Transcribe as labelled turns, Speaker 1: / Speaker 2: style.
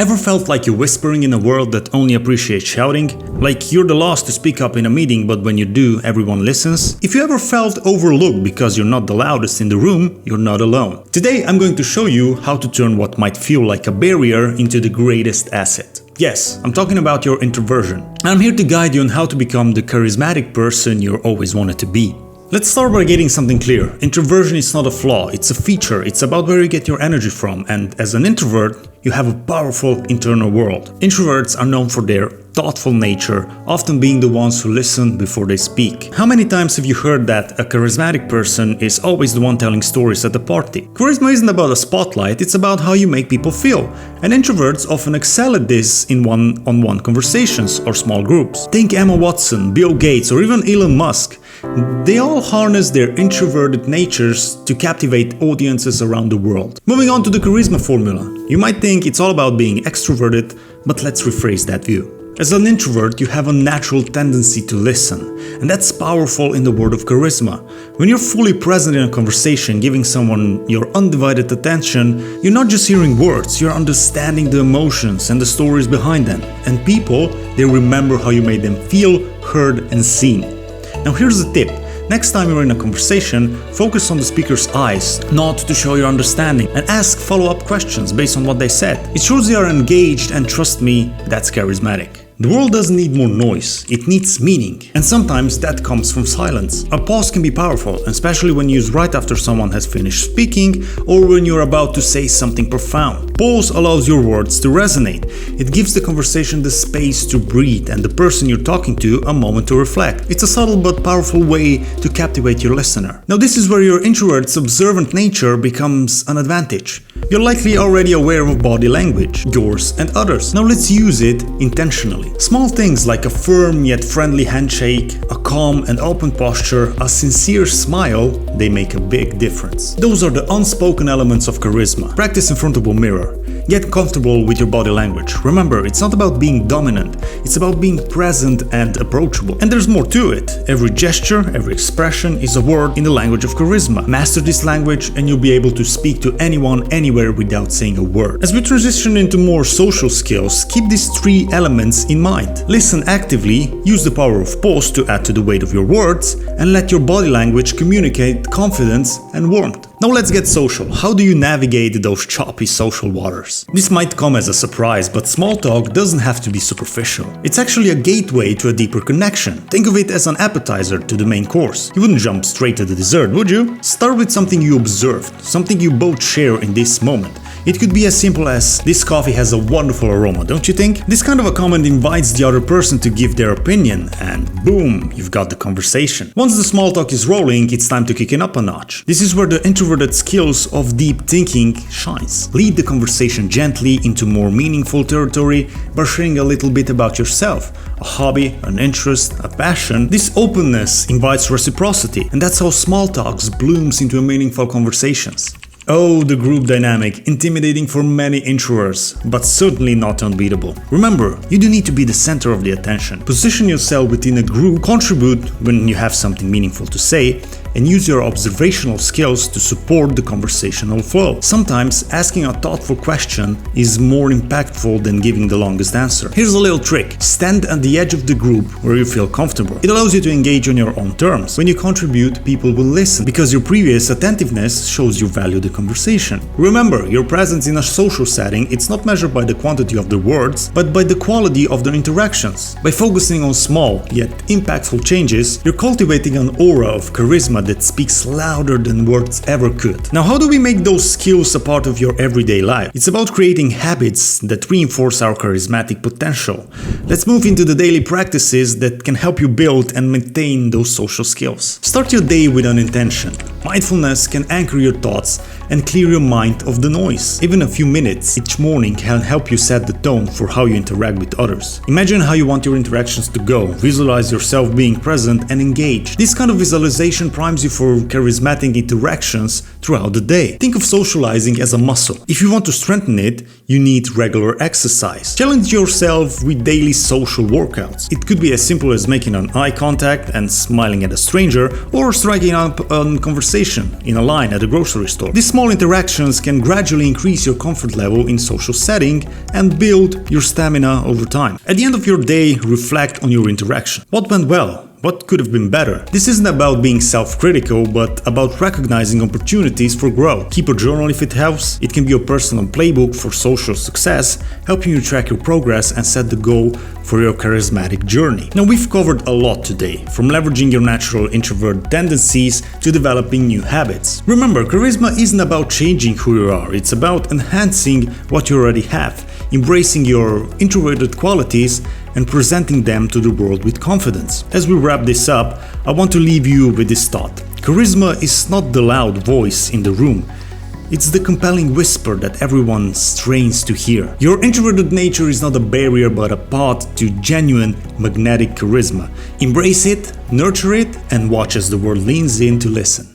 Speaker 1: Ever felt like you're whispering in a world that only appreciates shouting? Like you're the last to speak up in a meeting, but when you do, everyone listens? If you ever felt overlooked because you're not the loudest in the room, you're not alone. Today I'm going to show you how to turn what might feel like a barrier into the greatest asset. Yes, I'm talking about your introversion. And I'm here to guide you on how to become the charismatic person you always wanted to be. Let's start by getting something clear. Introversion is not a flaw, it's a feature. It's about where you get your energy from, and as an introvert, you have a powerful internal world. Introverts are known for their thoughtful nature, often being the ones who listen before they speak. How many times have you heard that a charismatic person is always the one telling stories at the party? Charisma isn't about a spotlight, it's about how you make people feel. And introverts often excel at this in one-on-one conversations or small groups. Think Emma Watson, Bill Gates, or even Elon Musk. They all harness their introverted natures to captivate audiences around the world. Moving on to the charisma formula. You might think it's all about being extroverted, but let's rephrase that view. As an introvert, you have a natural tendency to listen, and that's powerful in the world of charisma. When you're fully present in a conversation, giving someone your undivided attention, you're not just hearing words, you're understanding the emotions and the stories behind them. And people, they remember how you made them feel, heard, and seen. Now here's a tip. Next time you're in a conversation, focus on the speaker's eyes, not to show your understanding, and ask follow-up questions based on what they said. It shows they are engaged, and trust me, that's charismatic. The world doesn't need more noise, it needs meaning. And sometimes that comes from silence. A pause can be powerful, especially when used right after someone has finished speaking or when you're about to say something profound. Pause allows your words to resonate. It gives the conversation the space to breathe and the person you're talking to a moment to reflect. It's a subtle but powerful way to captivate your listener. Now this is where your introvert's observant nature becomes an advantage. You're likely already aware of body language, yours and others. Now let's use it intentionally. Small things like a firm yet friendly handshake, a calm and open posture, a sincere smile, they make a big difference. Those are the unspoken elements of charisma. Practice in front of a mirror. Get comfortable with your body language. Remember, it's not about being dominant, it's about being present and approachable. And there's more to it. Every gesture, every expression is a word in the language of charisma. Master this language and you'll be able to speak to anyone, anywhere without saying a word. As we transition into more social skills, keep these three elements in mind. Listen actively, use the power of pause to add to the weight of your words, and let your body language communicate confidence and warmth. Now let's get social. How do you navigate those choppy social waters? This might come as a surprise, but small talk doesn't have to be superficial. It's actually a gateway to a deeper connection. Think of it as an appetizer to the main course. You wouldn't jump straight to the dessert, would you? Start with something you observed, something you both share in this moment. It could be as simple as, "This coffee has a wonderful aroma, don't you think?" This kind of a comment invites the other person to give their opinion, and boom, you've got the conversation. Once the small talk is rolling, it's time to kick it up a notch. This is where the introverted skills of deep thinking shines. Lead the conversation gently into more meaningful territory by sharing a little bit about yourself. A hobby, an interest, a passion. This openness invites reciprocity, and that's how small talks blooms into meaningful conversations. Oh, the group dynamic, intimidating for many introverts, but certainly not unbeatable. Remember, you do need to be the center of the attention. Position yourself within a group, contribute when you have something meaningful to say, and use your observational skills to support the conversational flow. Sometimes asking a thoughtful question is more impactful than giving the longest answer. Here's a little trick. Stand at the edge of the group where you feel comfortable. It allows you to engage on your own terms. When you contribute, people will listen because your previous attentiveness shows you value the conversation. Remember, your presence in a social setting, it's not measured by the quantity of the words, but by the quality of the interactions. By focusing on small yet impactful changes, you're cultivating an aura of charisma that speaks louder than words ever could. Now, how do we make those skills a part of your everyday life? It's about creating habits that reinforce our charismatic potential. Let's move into the daily practices that can help you build and maintain those social skills. Start your day with an intention. Mindfulness can anchor your thoughts and clear your mind of the noise. Even a few minutes each morning can help you set the tone for how you interact with others. Imagine how you want your interactions to go. Visualize yourself being present and engaged. This kind of visualization primes you for charismatic interactions throughout the day. Think of socializing as a muscle. If you want to strengthen it, you need regular exercise. Challenge yourself with daily social workouts. It could be as simple as making an eye contact and smiling at a stranger, or striking up a conversation in a line at a grocery store. These small interactions can gradually increase your comfort level in social setting and build your stamina over time. At the end of your day, reflect on your interaction. What went well? What could have been better? This isn't about being self-critical, but about recognizing opportunities for growth. Keep a journal if it helps. It can be your personal playbook for social success, helping you track your progress and set the goal for your charismatic journey. Now, we've covered a lot today, from leveraging your natural introvert tendencies to developing new habits. Remember, charisma isn't about changing who you are, it's about enhancing what you already have, embracing your introverted qualities and presenting them to the world with confidence. As we wrap this up, I want to leave you with this thought. Charisma is not the loud voice in the room. It's the compelling whisper that everyone strains to hear. Your introverted nature is not a barrier but a path to genuine magnetic charisma. Embrace it, nurture it, and watch as the world leans in to listen.